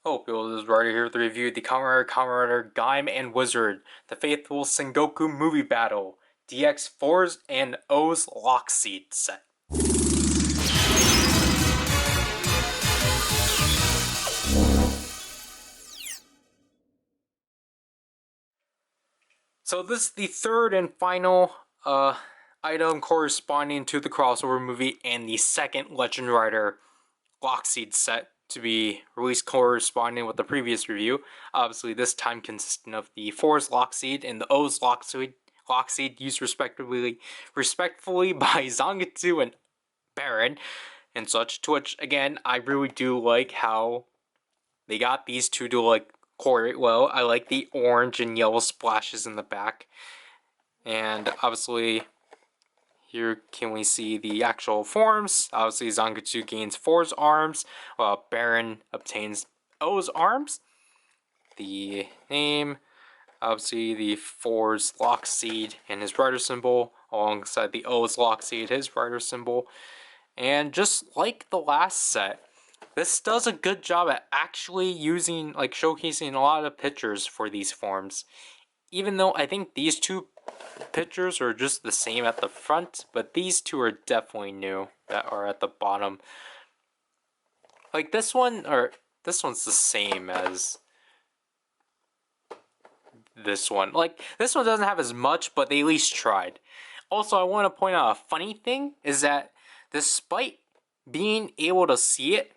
Hello people, this is Ryder here with a review of the Kamen Rider Gaim and Wizard, the Faithful Sengoku movie battle, DX Fourze OOO Lockseed set. So this is the third and final item corresponding to the crossover movie and the second Legend Rider Lockseed set to be released corresponding with the previous review. Obviously, this time consisting of the Fourze Lockseed and the OOO Lockseed used respectively by Zangetsu and Baron and such. To which, again, I really do like how they got these two to correlate well. I like the orange and yellow splashes in the back, and obviously here can we see the actual forms. Obviously Zangetsu gains Fourze arms, while Baron obtains OOO's arms. The name, obviously the Fourze Lockseed and his Ryder symbol, alongside the OOO's Lockseed, his Ryder symbol. And just like the last set, this does a good job at actually using, showcasing a lot of pictures for these forms. Even though I think these two pictures are just the same at the front, but these two are definitely new that are at the bottom. Like this one, or this one's the same as this one. Like this one doesn't have as much, but they at least tried. Also, I want to point out a funny thing is that despite being able to see it,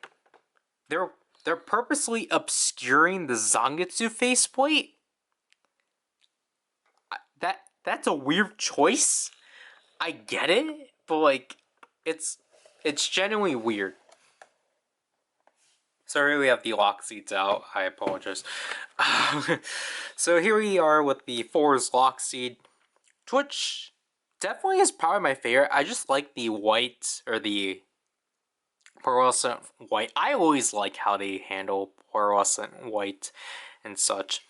they're purposely obscuring the Zangetsu faceplate. That's a weird choice. I get it, but it's genuinely weird. Sorry, we have the Lockseeds out. I apologize. So here we are with the Fourze Lockseed, which definitely is probably my favorite. I just like the white, or the pearlescent white. I always like how they handle pearlescent white and such.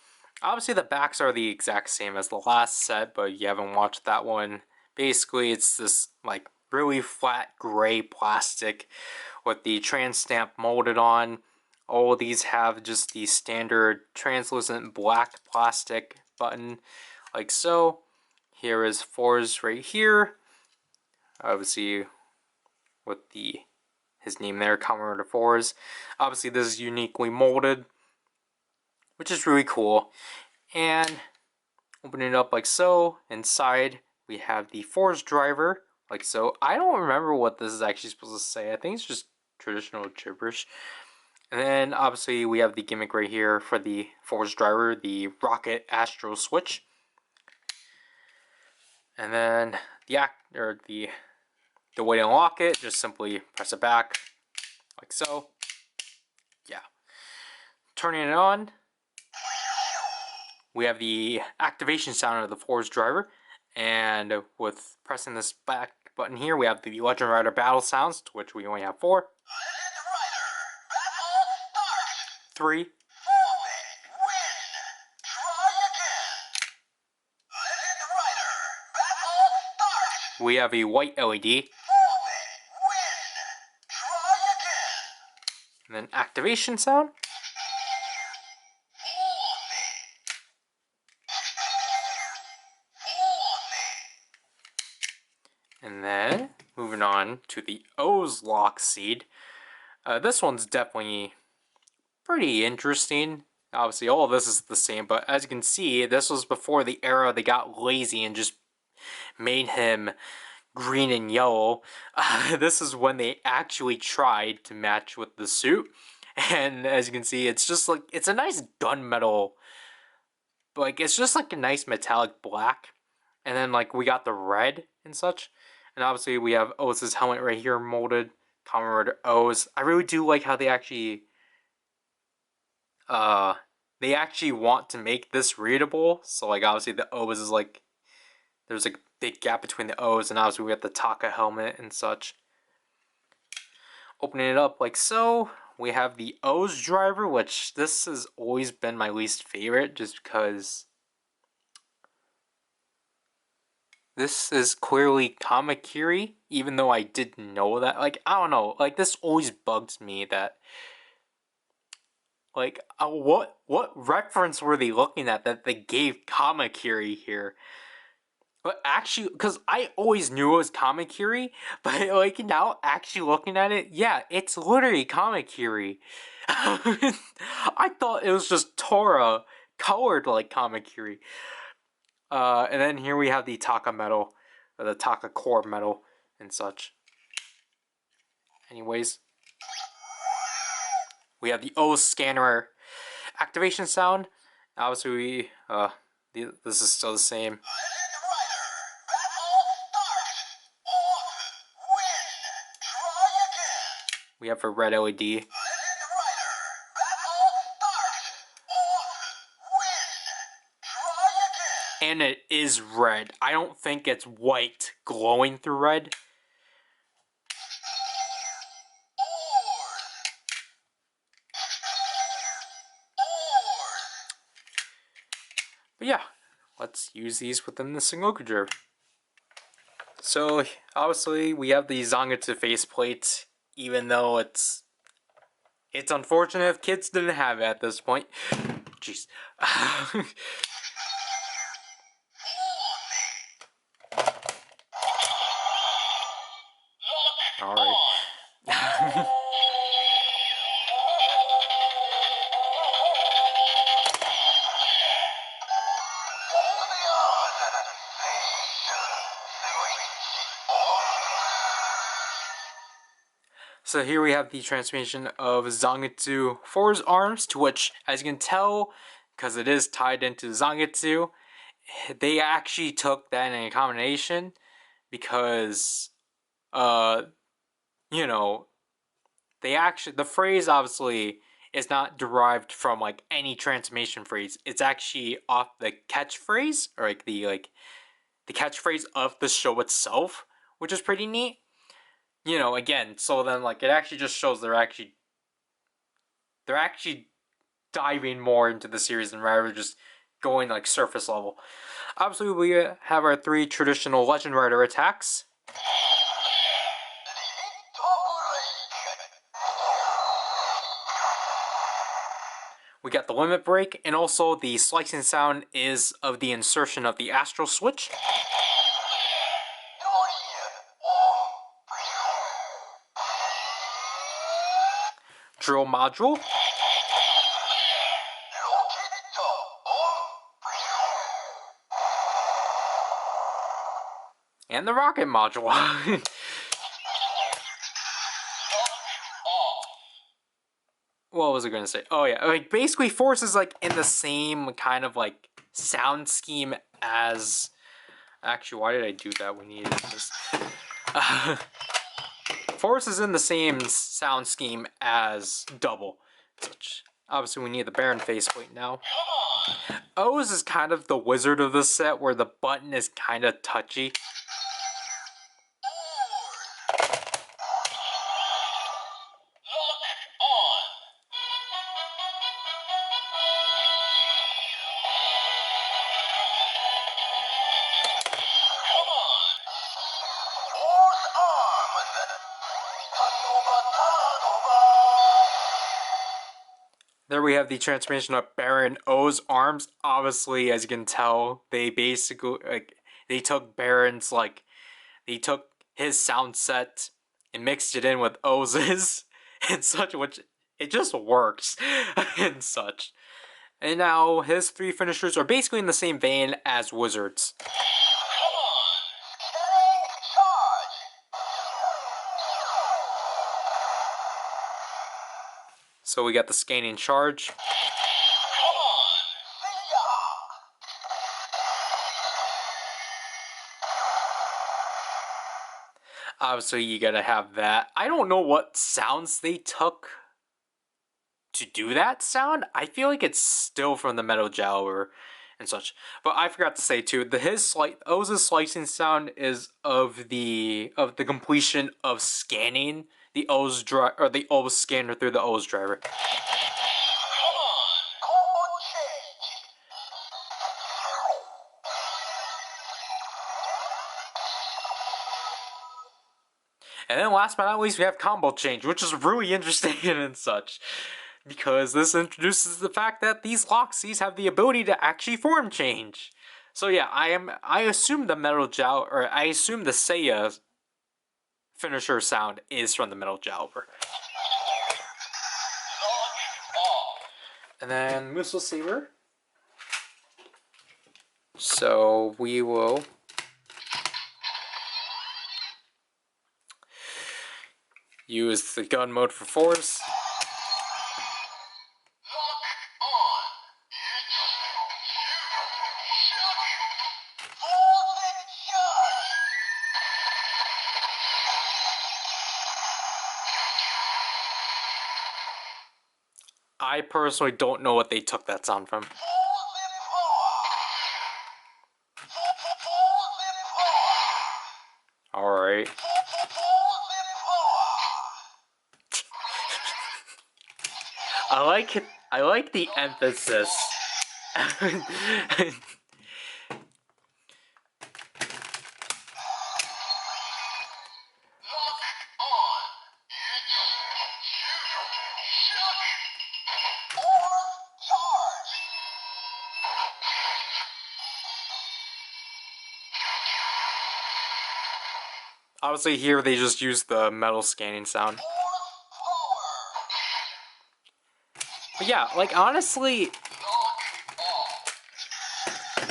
Obviously the backs are the exact same as the last set, but you haven't watched that one. Basically it's this really flat gray plastic with the trans stamp molded on. All of these have just the standard translucent black plastic button like so. Here is Fourze right here, obviously with his name there, Kamen Rider Fourze. Obviously this is uniquely molded, which is really cool. And open it up like so. Inside we have the Fourze driver like so. I don't remember what this is actually supposed to say. I think it's just traditional gibberish. And then obviously we have the gimmick right here for the Fourze driver, the rocket astro switch. And then the way to unlock it, just simply press it back like so. Yeah. Turning it on, we have the activation sound of the Fourze driver, and with pressing this back button here, we have the Legend Rider battle sounds, which we only have 4. 3. We have a white LED. And then activation sound. And then, moving on to the OOO's Lockseed. This one's definitely pretty interesting. Obviously, all of this is the same, but as you can see, this was before the era they got lazy and just made him green and yellow. This is when they actually tried to match with the suit. And as you can see, it's just it's a nice gunmetal, it's just a nice metallic black. And then we got the red and such. And obviously we have OOO's helmet right here molded. Kamen Rider OOO's. I really do like how they actually want to make this readable. So obviously the OOO's is there's a big gap between the O's, and obviously we have the Taka helmet and such. Opening it up like so, we have the O's driver, which this has always been my least favorite, just because this is clearly Kamakiri, even though I didn't know that. I don't know, this always bugs me that Like, what reference were they looking at that they gave Kamakiri here? But actually, because I always knew it was Kamakiri, but like now actually looking at it, yeah, it's literally Kamakiri. I thought it was just Tora colored like Kamakiri. And then here we have the Taka metal, or the Taka core metal, and such. Anyways, we have the O scanner activation sound. Obviously, this is still the same. We have a red LED. And it is red. I don't think it's white glowing through red. But yeah, let's use these within the Sengoku Drive. So obviously we have the Zangetsu faceplate, even though it's unfortunate if kids didn't have it at this point. Jeez. Alright. So here we have the transformation of Zangetsu Fourze arms, to which, as you can tell, because it is tied into Zangetsu, they actually took that in a combination because, you know, the phrase obviously is not derived from like any transformation phrase. It's actually off the catchphrase, or the catchphrase of the show itself, which is pretty neat. Again, so then like it actually just shows they're actually diving more into the series and rather just going like surface level. Obviously, we have our 3 traditional Legend Rider attacks. We got the limit break, and also the slicing sound is of the insertion of the astral switch. Drill module. And the rocket module. What was I going to say? Oh yeah, like basically Fourze is like in the same kind of like sound scheme as... Actually, why did I do that? We needed this. Fourze is in the same sound scheme as Double. Which, obviously, we need the Baron faceplate now. O's is kind of the wizard of this set, where the button is kind of touchy. There we have the transformation of Baron O's arms. Obviously, as you can tell, they basically they took they took his sound set and mixed it in with Oz's and such, which it just works and such. And now his 3 finishers are basically in the same vein as Wizards. So we got the scanning charge. Obviously, you gotta have that. I don't know what sounds they took to do that sound. I feel like it's still from the Metal Jowler and such. But I forgot to say too, Oz's slicing sound is of the completion of scanning the the O's scanner through the O's driver. And then last but not least, we have combo change, which is really interesting and such. because this introduces the fact that these Lockseeds have the ability to actually form change. So yeah, I assume the Metal Jowl, or I assume the Seiya finisher sound is from the Metal Jowler. And then Muso Saber. So we will use the gun mode for Fourze. I personally don't know what they took that sound from. Alright. I like the emphasis. Obviously here they just use the metal scanning sound. But yeah, like honestly,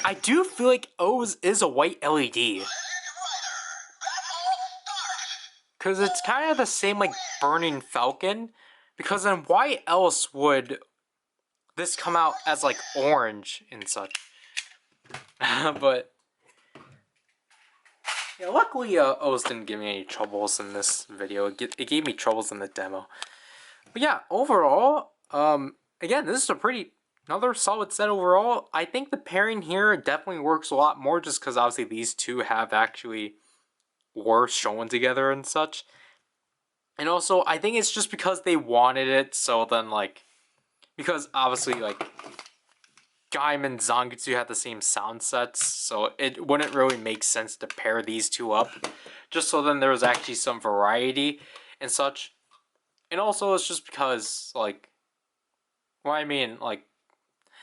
I do feel like O's is a white LED. Cause it's kind of the same like Burning Falcon. Because then why else would this come out as like orange and such? But yeah, luckily O's didn't give me any troubles in this video. It gave me troubles in the demo. But yeah, overall, again, this is another solid set overall. I think the pairing here definitely works a lot more just because obviously these two have actually were shown together and such. And also, I think it's just because they wanted it, so then like, because obviously like, Gaim and Zangetsu had the same sound sets, so it wouldn't really make sense to pair these two up, just so then there was actually some variety and such. And also, it's just because, like, well, I mean, like,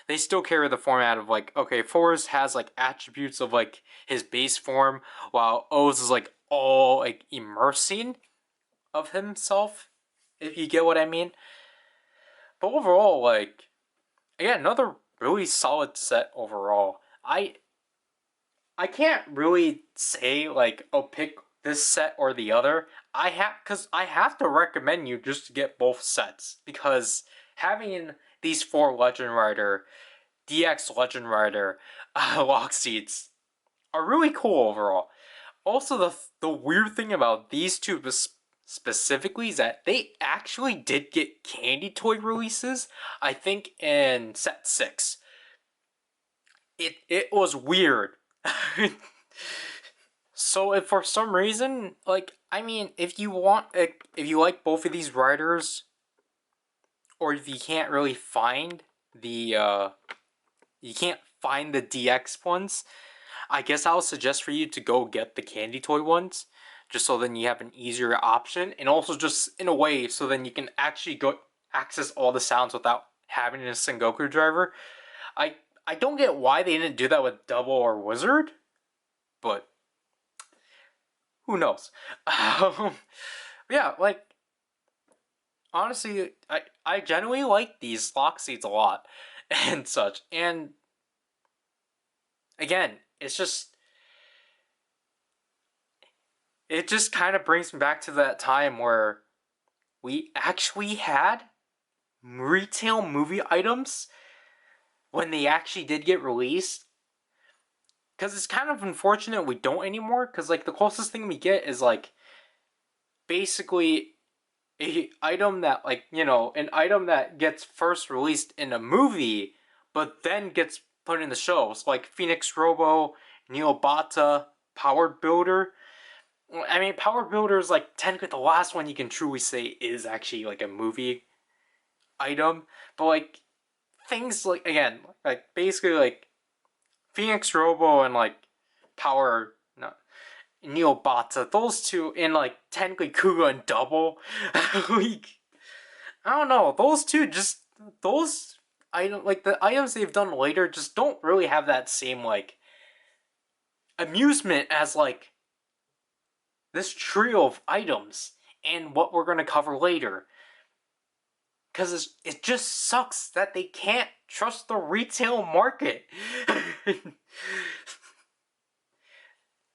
they still carry the format of, like, okay, Fourze has, like, attributes of, like, his base form, while O's is, like, all, like, immersing of himself, if you get what I mean. But overall, like, again, another really solid set overall. I can't really say, like, oh, pick this set or the other. Because I have to recommend you just to get both sets, because having these 4 Legend Rider, DX Legend Rider Lockseeds are really cool overall. Also, the weird thing about these two specifically is that they actually did get candy toy releases, I think in set 6. It was weird. So if for some reason, like, I mean, if you like both of these riders, or if you can't really find the DX ones, I guess I'll suggest for you to go get the candy toy ones, just so then you have an easier option, and also just in a way so then you can actually go access all the sounds without having a Sengoku driver. I don't get why they didn't do that with Double or Wizard, but who knows? Yeah, like, honestly, I genuinely like these Lockseeds a lot and such. And again, it just kind of brings me back to that time where we actually had retail movie items when they actually did get released. Because it's kind of unfortunate we don't anymore, because like the closest thing we get is like basically a item that, like, you know, an item that gets first released in a movie but then gets put in the shows, like Phoenix Robo, Neobata, Power Builder. I mean, Power Builder is like technically the last one you can truly say is actually like a movie item, but like things like, again, like basically like Phoenix Robo and like Power, no, Neobata, those two, and like technically Kuga and Double, like, I don't know, those two just those the items they've done later just don't really have that same like amusement as like this trio of items and what we're gonna cover later. Because it just sucks that they can't trust the retail market.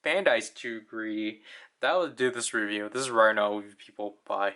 Bandai's too greedy. That would do this review. This is Ryder, people. Bye.